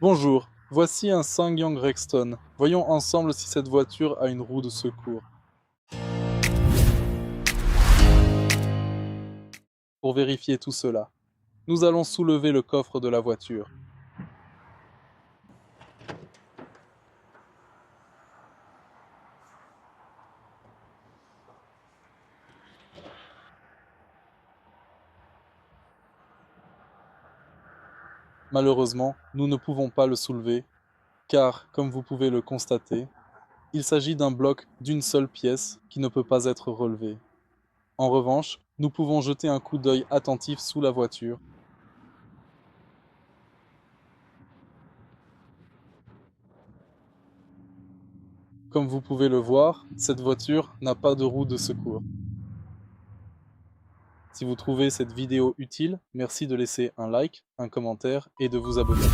Bonjour, voici un SsangYong Rexton. Voyons ensemble si cette voiture a une roue de secours. Pour vérifier tout cela, nous allons soulever le coffre de la voiture. Malheureusement, nous ne pouvons pas le soulever, car, comme vous pouvez le constater, il s'agit d'un bloc d'une seule pièce qui ne peut pas être relevé. En revanche, nous pouvons jeter un coup d'œil attentif sous la voiture. Comme vous pouvez le voir, cette voiture n'a pas de roue de secours. Si vous trouvez cette vidéo utile, merci de laisser un like, un commentaire et de vous abonner.